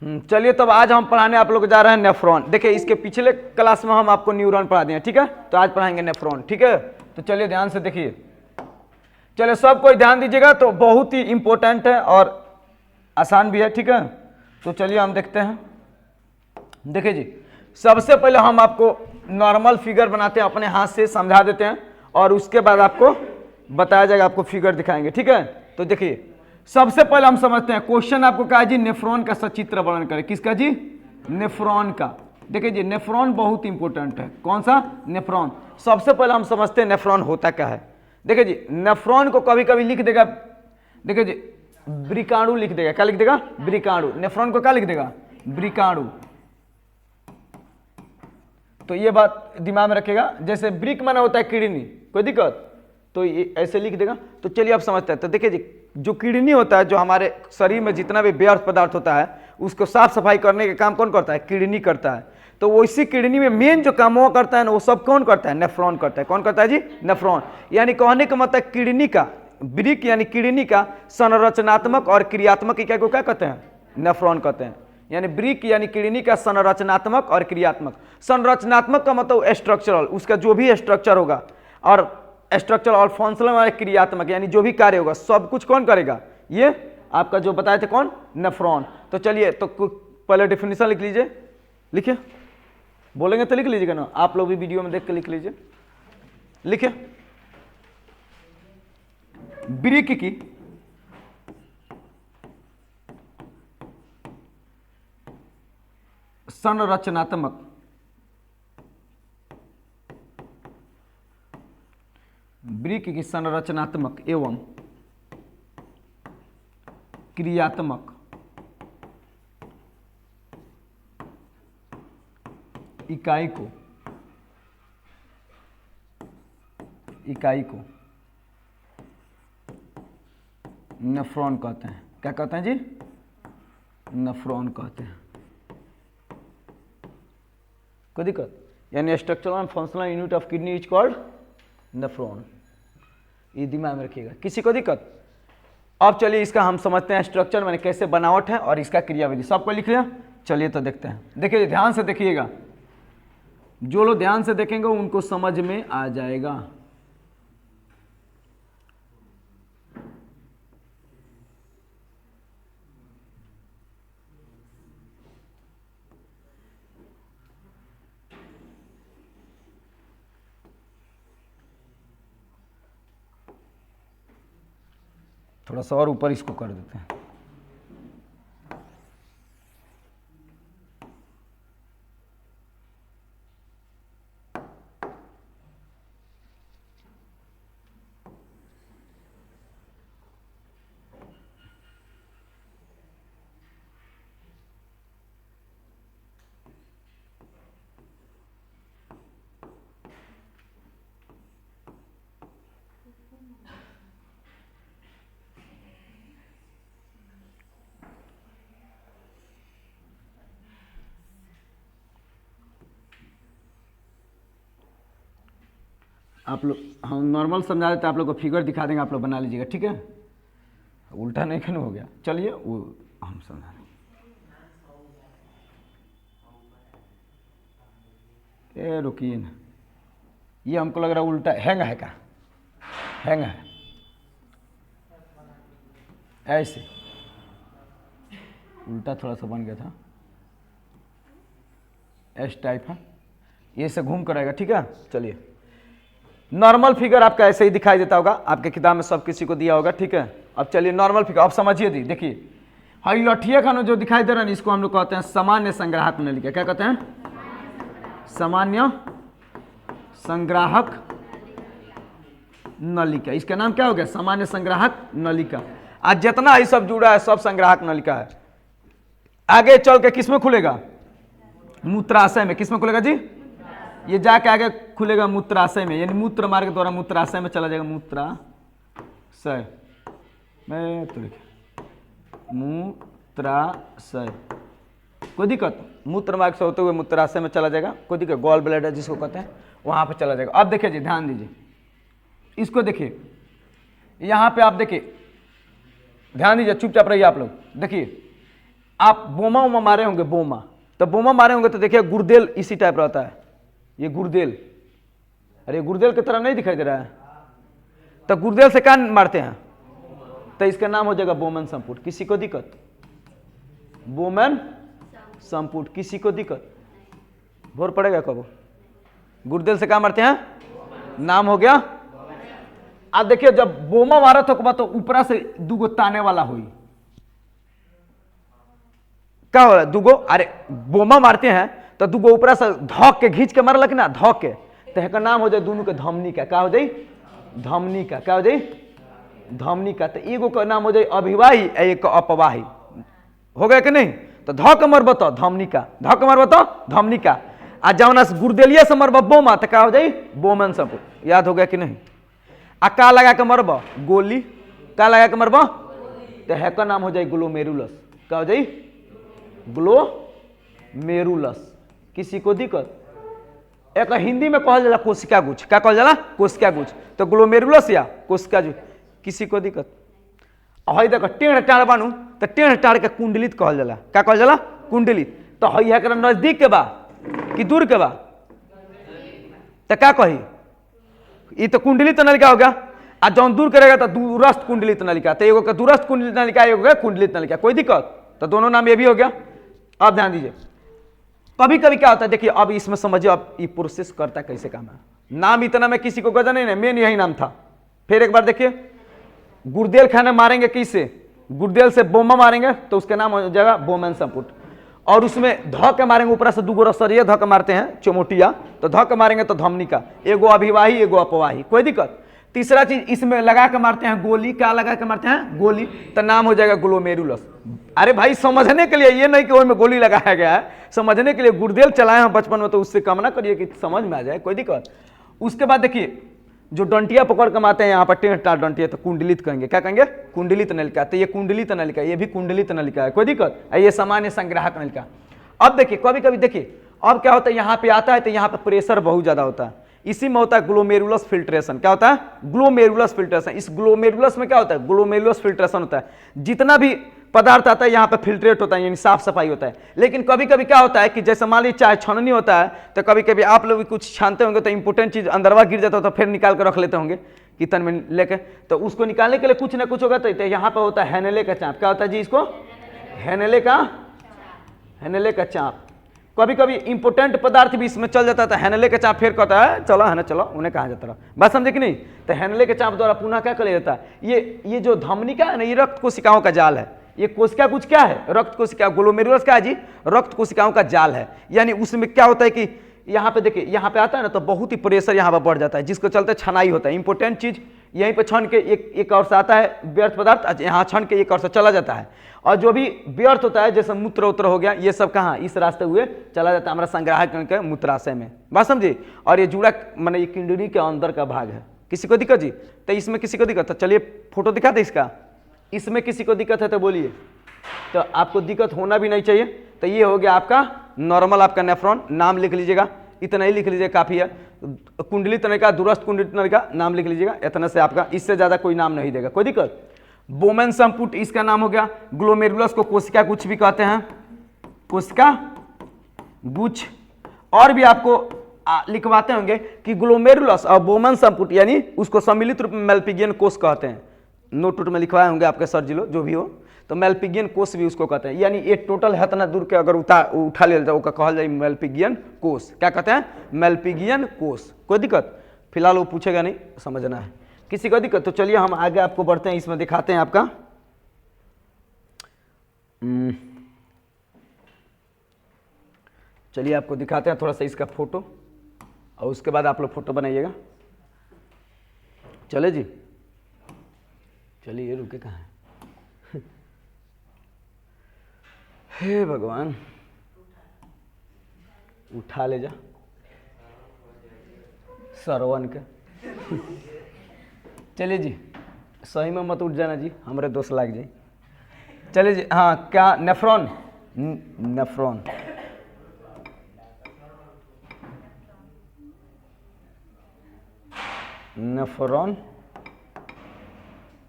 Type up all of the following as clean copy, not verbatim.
चलिए तब आज हम पढ़ाने आप लोग जा रहे हैं नेफ्रॉन। देखिए इसके पिछले क्लास में हम आपको न्यूरॉन पढ़ा दिए, ठीक है, तो आज पढ़ाएंगे नेफ्रॉन, ठीक है। तो चलिए ध्यान से देखिए, चलिए सब कोई ध्यान दीजिएगा, तो बहुत ही इंपॉर्टेंट है और आसान भी है, ठीक है। तो चलिए हम देखते हैं। देखिए जी, सबसे पहले हम आपको नॉर्मल फिगर बनाते हैं, अपने हाथ से समझा देते हैं और उसके बाद आपको बताया जाएगा, आपको फिगर दिखाएंगे, ठीक है। तो देखिए सबसे पहले हम समझते हैं, क्वेश्चन आपको कहा जी नेफ्रॉन का सचित्र वर्णन करें। किसका जी? नेफ्रॉन का। देखिए जी नेफ्रॉन बहुत इंपॉर्टेंट है। कौन सा? नेफ्रॉन। सबसे पहले हम समझते हैं नेफ्रॉन होता क्या है। देखिए जी नेफ्रॉन को कभी कभी लिख देगा, देखिए जी ब्रिकाणु लिख देगा। क्या लिख देगा? ब्रिकाणु। नेफ्रॉन को क्या लिख देगा? ब्रिकाणु। तो ये बात दिमाग में रखेगा, जैसे ब्रिक माना होता है किडनी, कोई दिक्कत? तो ये ऐसे लिख देगा। तो चलिए आप समझते हैं। तो देखिए जी जो किडनी होता है, जो हमारे शरीर में जितना भी व्यर्थ पदार्थ होता है उसको साफ सफाई करने का काम कौन करता है? किडनी करता है। तो वो इसी किडनी में मेन जो काम वो करता है ना, वो सब कौन करता है? नेफ्रॉन करता है। कौन करता है जी? नेफ्रॉन। यानी कहने का मतलब किडनी का, ब्रिक यानी किडनी का संरचनात्मक और क्रियात्मक इकाई को क्या कहते हैं? नेफ्रॉन कहते हैं। यानी ब्रिक यानी किडनी का संरचनात्मक और क्रियात्मक। संरचनात्मक का मतलब स्ट्रक्चरल, उसका जो भी स्ट्रक्चर होगा, और स्ट्रक्चर और फंक्शनल और क्रियात्मक यानी जो भी कार्य होगा सब कुछ कौन करेगा? ये आपका जो बताए थे कौन? नेफ्रॉन। तो चलिए तो पहले डेफिनेशन लिख लीजिए। लिखिए, बोलेंगे तो लिख लीजिएगा ना, आप लोग भी वीडियो में देख के लिख लीजिए। लिखिए, ब्रिक की संरचनात्मक ब्रिक की संरचनात्मक एवं क्रियात्मक इकाई को नेफ्रॉन कहते हैं। क्या कहते हैं जी? नेफ्रॉन कहते हैं। कोई दिक्कत? यानी structural and functional unit of kidney is called nephron. ये दिमाग में रखिएगा। किसी को दिक्कत? अब चलिए इसका हम समझते हैं स्ट्रक्चर माने कैसे बनावट है और इसका क्रियाविधि। सबको लिख लिया? चलिए तो देखते हैं। देखिए ध्यान से देखिएगा, जो लोग ध्यान से देखेंगे उनको समझ में आ जाएगा। थोड़ा सा और ऊपर इसको कर देते हैं। आप लोग हम नॉर्मल समझा देते, आप लोग को फिगर दिखा देंगे, आप लोग बना लीजिएगा, ठीक है। उल्टा नहीं क्यों हो गया? चलिए वो हम समझा देंगे। रुकिए ना, ये हमको लग रहा है उल्टा हैंग है। क्या हैंग है? ऐसे उल्टा थोड़ा सा बन गया था, एस टाइप है, ये से घूम कर आएगा, ठीक है। चलिए नॉर्मल फिगर आपका ऐसे ही दिखाई देता होगा, आपके किताब में सब किसी को दिया होगा, ठीक है। अब चलिए नॉर्मल फिगर आप समझिए दी। देखिए हाई लठिया खाना जो दिखाई दे रहा है इसको हम लोग कहते हैं सामान्य संग्राहक नलिका। क्या कहते हैं? सामान्य संग्राहक नलिका। इसका नाम क्या हो गया? सामान्य संग्राहक नलिका। आज जितना ही सब जुड़ा है सब संग्राहक नलिका है। आगे चल के किस में खुलेगा? मूत्राशय में। किस में खुलेगा जी? ये जाके आगे खुलेगा मूत्राशय में, यानी मूत्र मार्ग के द्वारा मूत्राशय में चला जाएगा। मूत्राशय में तो मूत्राशय, कोई दिक्कत? मूत्र मार्ग से होते हुए मूत्राशय में चला जाएगा, कोई दिक्कत? गॉल ब्लैडर जिसको कहते हैं वहां पे चला जाएगा। अब देखिए जी ध्यान दीजिए, इसको देखिए, यहां पे आप देखिए, ध्यान दीजिए, चुपचाप रहिए आप लोग। देखिए आप बोमा उमा मारे होंगे, बोमा, तो बोमा मारे होंगे तो देखिए गुर्देल इसी टाइप रहता है, ये गुर्देल, अरे गुर्देल की तरह नहीं दिखाई दे रहा है, तो गुर्देल से क्या मारते हैं, तो इसका नाम हो जाएगा बोमन संपुट। किसी को दिक्कत, बोमन संपुट, किसी को दिक्कत, भोर पड़ेगा कब, गुर्देल से क्या मारते हैं, नाम हो गया। अब देखिए जब बोमा मारा तो ऊपरा से दुगो ताने वाला हुई, क्या हो रहा है, दुगो, अरे बोमा मारते हैं तो दुगो ऊपरा से धौक के घींच के मारलक ना, धौक के, तो का नाम हो जाए दोनों के धमनी का, क्या हो जाए, धमनी का, क्या हो जाए, धमनी का। तो एगो का नाम हो जाए अभिवाही, एक अपवाही, हो गया कि नहीं, तो धौक मरब तो धमनी का, धौक मरब तो धमनी का, आ जौना गुर्देलिया से मरब बोमा तो क्या हो जाए, बोमन संपुट। याद हो गया कि नहीं। आ का लगा के मरब, गोली, का लगा के मरब, तो है का नाम हो जाए ग्लोमेरुलस, क्या हो जाए, ग्लोमेरुलस। किसी को दिक्कत, एक हिंदी में कहल जाला कोशिका गुच्छ, क्या कहल जाला, कोशिका गुच्छ, तो ग्लोमेरुलस या कोशिका गुच्छ। किसी को दिक्कत, हई देखो टेढ़ टाढ़ बानू तो टेढ़ टाढ़ के कुंडलित कहल जाला, क्या कहल जाला, कुंडलित। तो हई है नजदीक के बा कि दूर के बा, तो क्या कही, ये तो कुंडलित नलिका हो गया, आ जौन दूर करेगा तो दूरस्थ कुंडलित नलिका, तो एगो का दूरस्थ कुंडलित नलिका, एगो का कुंडलित नलिका, कोई दिक्कत, तो दोनों नाम ये भी हो गया। अब ध्यान दीजिए, कभी कभी क्या होता है, देखिए अब इसमें समझिए अब ये प्रोसेस करता कैसे काम है। नाम इतना में किसी को गजा नहीं है, मेन यही नाम था। फिर एक बार देखिए, गुर्देल खाने मारेंगे किससे, गुर्देल से बोमा मारेंगे तो उसका नाम हो जाएगा बोमन संपुट, और उसमें धौक मारेंगे ऊपर से दुगो रसरिया धौक मारते हैं चोमोटिया, तो धौक मारेंगे तो धमनी का, एगो अभिवाही एगो अपवाही, कोई दिक्कत। तीसरा चीज इसमें लगा के मारते हैं गोली, क्या लगा के मारते हैं, गोली, तो नाम हो जाएगा ग्लोमेरुलस। अरे भाई समझने के लिए, ये नहीं कि उसमें गोली लगाया गया है, समझने के लिए गुर्देल चलाए हैं बचपन में, तो उससे कम ना करिए कि समझ में आ जाए, कोई दिक्कत। उसके बाद देखिए जो डंटिया पकड़ के मारते हैं यहाँ पर टेढ़ टाढ़ डंटिया, तो कुंडलित कहेंगे, क्या कहेंगे, कुंडलित नलिका, तो ये कुंडलित नलिका, ये भी कुंडलित नलिका है, कोई दिक्कत, ये सामान्य संग्राहक नलिका। अब देखिए कभी कभी देखिए अब क्या होता है, यहाँ पे आता है तो यहाँ पे प्रेशर बहुत ज्यादा होता है, इसी में होता है ग्लोमेरुलस फिल्ट्रेशन, क्या होता है, ग्लोमेरुलस फिल्ट्रेशन। इस ग्लोमेरुलस में क्या होता है, ग्लोमेरुलस फिल्ट्रेशन होता है, जितना भी पदार्थ आता है यहाँ पे फिल्ट्रेट होता है, यानी साफ सफाई होता है। लेकिन कभी कभी क्या होता है कि जैसे मान लीजिए चाय छाननी होता है, तो कभी कभी आप लोग भी कुछ छानते होंगे तो इंपोर्टेंट चीज अंदरवा गिर जाता है, तो फिर निकाल कर रख लेते होंगे कितन में लेके, तो उसको निकालने के लिए कुछ ना कुछ होगा, तो यहाँ पे होता है हैनेले का चाप, क्या होता है जी, इसको हैनेले का चाप। कभी कभी इंपोर्टेंट पदार्थ भी इसमें चल जाता है, तो हैनेले के चाप फिर कहता है चलो है ना, चलो उन्हें कहा जाता है, बात समझे कि नहीं। तो हैनेले के चाप द्वारा पुनः क्या कर जाता है, ये जो धमनी का है ना, ये रक्त कोशिकाओं का जाल है, ये कोशिका कुछ क्या है, रक्त कोशिका, ग्लोमेरुलस क्या है जी, रक्त कोशिकाओं का जाल है। यानी उसमें क्या होता है कि यहाँ पे देखिए, यहाँ पे आता है ना तो बहुत ही प्रेशर यहाँ पे बढ़ जाता है, जिसको चलते छनाई होता है, इंपोर्टेंट चीज यहीं पे छन के एक और से आता है व्यर्थ पदार्थ, यहाँ छन के एक और से चला जाता है, और जो भी व्यर्थ होता है जैसे मूत्र उत्र हो गया, ये सब कहाँ इस रास्ते हुए चला जाता है हमारा संग्राहक के मूत्राशय में, बात समझिए। और ये जुड़ा माने ये किडनी के अंदर का भाग है। किसी को दिक्कत जी, तो इसमें किसी को दिक्कत है, चलिए फोटो दिखा दे इसका, इसमें किसी को दिक्कत है तो बोलिए, तो आपको दिक्कत होना भी नहीं चाहिए। तो ये हो गया आपका नॉर्मल आपका नेफ्रॉन, नाम लिख लीजिएगा, इतना ही लिख लीजिएगा काफी है। कुंडलित नलिका, दूरस्थ कुंडलित नलिका, नाम लिख लीजिएगा, इतना से आपका, इससे ज्यादा कोई नाम नहीं देगा, कोई दिक्कत। बोमन संपुट इसका नाम हो गया। ग्लोमेरुलस को कोशिका गुच्छ भी कहते हैं, कोशिका गुच्छ। और भी आपको लिखवाते होंगे कि ग्लोमेरुलस और बोमन संपुट यानी उसको सम्मिलित रूप में मेल्पिगियन कोष कहते हैं, नोट टूट में लिखवाए होंगे आपके सर जिलो जो भी हो, तो मेल्पिगियन कोष भी उसको कहते हैं। यानी ये टोटल है इतना दूर के अगर उठा लिया जाए वो कहल जाए मेल्पिगियन कोष, क्या कहते हैं, मेल्पिगियन कोष। कोई दिक्कत फिलहाल वो पूछेगा नहीं, समझना है। किसी को दिक्कत तो चलिए हम आगे आपको बढ़ते हैं, इसमें दिखाते हैं आपका चलिए आपको दिखाते हैं थोड़ा सा इसका फोटो, और उसके बाद आप लोग फोटो बनाइएगा। चले जी, चलिए ये रुके कहाँ है, हे भगवान उठा ले जा सरवन के। चलिए जी, सही में मत उठ जाना जी, हमारे दोस्त लाग जाए। चलिए जी, हाँ क्या नेफ्रॉन, नेफ्रॉन नेफ्रॉन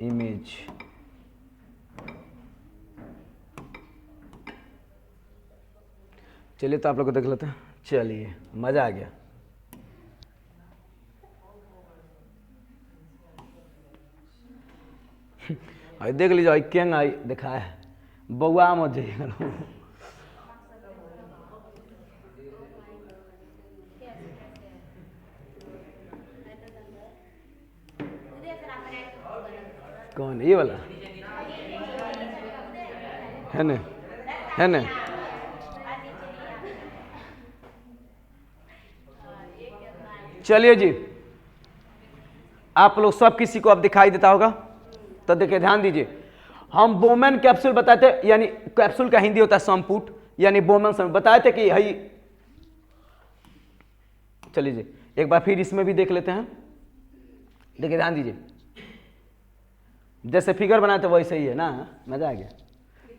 इमेज, चलिए तो आप लोग को देख लेते हैं। चलिए मजा आ गया। अरे देख लीजिए क्या आई देखा है बउआ मजे कौन ये वाला है न, है न? चलिए जी, आप लोग सब किसी को अब दिखाई देता होगा तो देखिए ध्यान दीजिए। हम बोमन कैप्सूल बताए थे, यानी कैप्सूल का हिंदी होता है संपुट, यानी बोमन संपुट बताए थे कि हई। चलिए जी एक बार फिर इसमें भी देख लेते हैं। देखिए ध्यान दीजिए, जैसे फिगर बनाए थे वैसे ही है ना, मजा आ गया।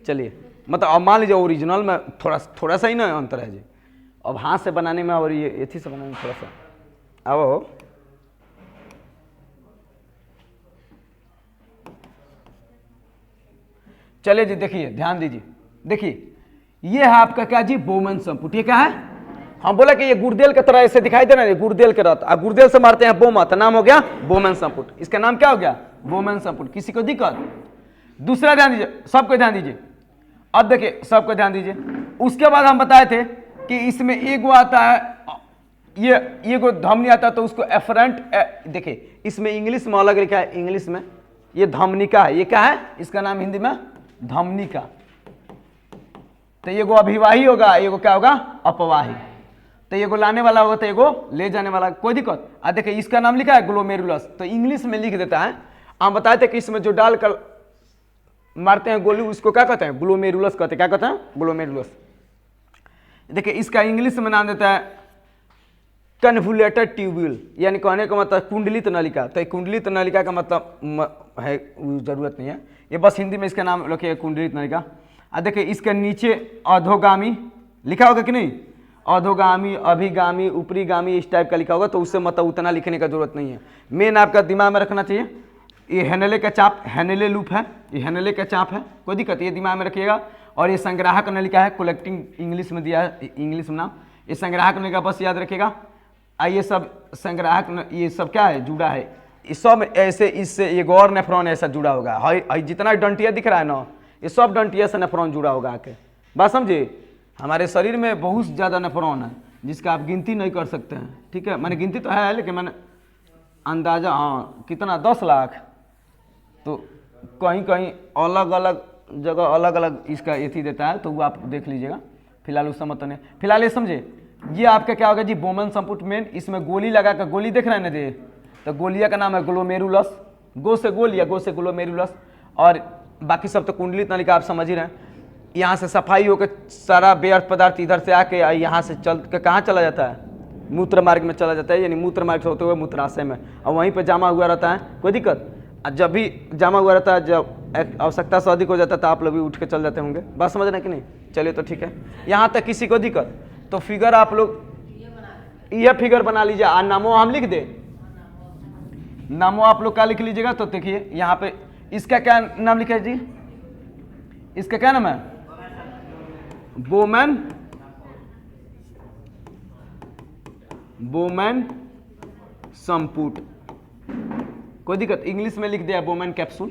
चलिए मतलब अब मान लीजिए ओरिजिनल में थोड़ा सा ही ना अंतर है जी। अब हाथ से बनाने में और ये एथी से बनाने में थोड़ा सा आओ। चलिए जी देखिए ध्यान दीजिए, देखिए ये है आपका क्या जी बोमन संपुट। ये क्या है? हम बोला कि ये गुर्देल की तरह ऐसे दिखाई दे रहा है, गुर्देल के रहता, गुर्देल से मारते हैं बोमा तो नाम हो गया बोमन संपुट। इसका नाम क्या हो गया? बोमन संपुट। किसी को दिक्कत? दूसरा ध्यान दीजिए, सबको ध्यान दीजिए। अब देखिए सबको ध्यान दीजिए, उसके बाद हम बताए थे कि इसमें एक वो आता है, ये को धमनी आता है तो उसको एफरेंट। देखिए इसमें इंग्लिश में अलग लिखा है, इंग्लिश में ये धमनिका है। ये क्या है? इसका नाम हिंदी में धमनिका। तो ये को अभिवाही होगा, ये को क्या होगा? अपवाही। तो ये को लाने वाला होगा तो ये को ले जाने वाला, कोई दिक्कत? देखिए इसका नाम लिखा है ग्लोमेरुलस, तो इंग्लिश में लिख देता है। हम बताए थे कि इसमें जो डालकर मारते हैं गोली उसको क्या कहते हैं? ग्लोमेरुलस कहते हैं। क्या कहते हैं? ग्लोमेरुलस। देखिए इसका इंग्लिश में नाम देता है कन्वुलेटेड ट्यूब्यूल, यानी कहने का मतलब कुंडलित नलिका। तो कुंडलित नलिका का मतलब है जरूरत नहीं है, ये बस हिंदी में इसका नाम रखिए कुंडलित नलिका। देखिए इसके नीचे अधोगामी लिखा होगा कि नहीं? अधोगामी, अभिगामी, ऊपरीगामी इस टाइप का लिखा होगा, तो उससे मतलब उतना लिखने का जरूरत नहीं है। मेन आपका दिमाग में रखना चाहिए ये हेनेले का चाप, हेनेले लूप है, ये हेनेले का चाप है, कोई दिक्कत? ये दिमाग में रखिएगा। और ये संग्राहक नलिका है, कलेक्टिंग इंग्लिश में दिया है, इंग्लिश में नाम। ये संग्राहक नलिका बस याद रखिएगा। ये सब संग्राहक, ये सब क्या है? जुड़ा है। ये सब ऐसे इससे एक और नेफ्रॉन ऐसा जुड़ा होगा। जितना डंटिया दिख रहा है ना, ये सब डंटिया से नेफ्रॉन जुड़ा होगा आके। बात समझे? हमारे शरीर में बहुत ज़्यादा नेफ्रॉन है जिसका आप गिनती नहीं कर सकते हैं, ठीक है? मैंने गिनती तो है लेकिन मैंने अंदाजा, हाँ कितना, 10 लाख। तो कहीं कहीं अलग अलग जगह अलग अलग इसका एथी देता है, तो वो आप देख लीजिएगा। फिलहाल उस समय तो नहीं, फिलहाल ये समझे। ये आपका क्या होगा जी? बोमन संपुट मेन। इसमें गोली लगा कर, गोली देख रहे हैं ना दे, तो गोलिया का नाम है ग्लोमेरुलस। गो से गोलिया, गो से ग्लोमेरुलस। और बाकी सब तो कुंडलित नलिका आप समझ ही रहे हैं। यहाँ से सफाई होकर सारा व्यर्थ पदार्थ इधर से आके यहाँ से चल के कहाँ चला जाता है? मूत्र मार्ग में चला जाता है, यानी मूत्र मार्ग से होते हुए मूत्राशय में, और वहीं पर जमा हुआ रहता है। कोई दिक्कत? जब भी जमा हुआ रहता है, जब आवश्यकता से अधिक हो जाता है तो आप लोग भी उठ के चल जाते होंगे। बात समझ रहे हैं कि नहीं? चलिए तो ठीक है। यहाँ तक किसी को दिक्कत? तो फिगर आप लोग यह फिगर बना लीजिए। नामो हम लिख दे, नामो आप लोग क्या लिख लीजिएगा। तो देखिए यहाँ पे इसका क्या नाम लिखा है जी? इसका क्या नाम है? बोमन, बोमन संपुट। कोई दिक्कत? इंग्लिश में लिख दिया बोमन कैप्सूल,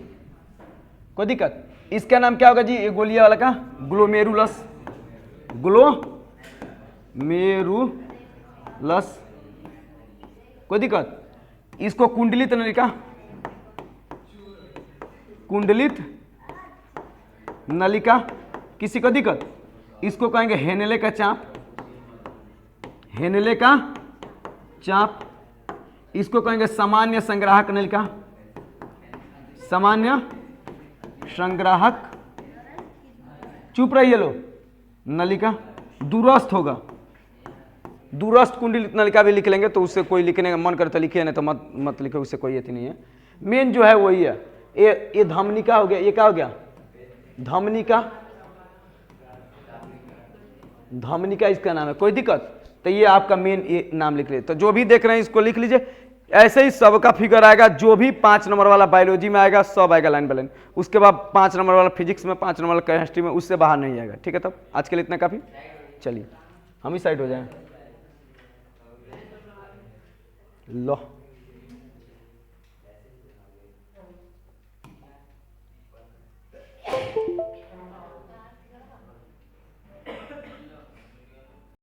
कोई दिक्कत? इसका नाम क्या होगा जी? ये गोलिया वाला का ग्लोमेरुलस, ग्लोमेरुलस। कोई दिक्कत? इसको कुंडलित नलिका, कुंडलित नलिका। किसी को दिक्कत? इसको कहेंगे हेनेले का चाप, हेनेले का चाप। इसको कहेंगे सामान्य संग्राहक नलिका, सामान्य संग्राहक, चुप रहिए लो, नलिका। दूरस्थ होगा, दूरस्थ कुंडलित नलिका भी लिख लेंगे, तो उससे कोई लिखने का मन करे तो लिखिए, नहीं तो मत लिखे, उससे कोई अति नहीं है। मेन जो है वही है। ये धमनिका हो गया। ये क्या हो गया? धमनिका, धमनिका इसका नाम है। कोई दिक्कत? तो ये आपका मेन ये नाम लिख लीजिए। तो जो भी देख रहे हैं इसको लिख लीजिए। ऐसे ही सबका फिगर आएगा, जो भी 5 नंबर वाला बायोलॉजी में आएगा सब आएगा लाइन बाय लाइन। उसके बाद 5 नंबर वाला फिजिक्स में, 5 नंबर वाला केमिस्ट्री में, उससे बाहर नहीं आएगा। ठीक है, तब आज के लिए इतना काफी। चलिए। हम ही साइड हो जाएं। लो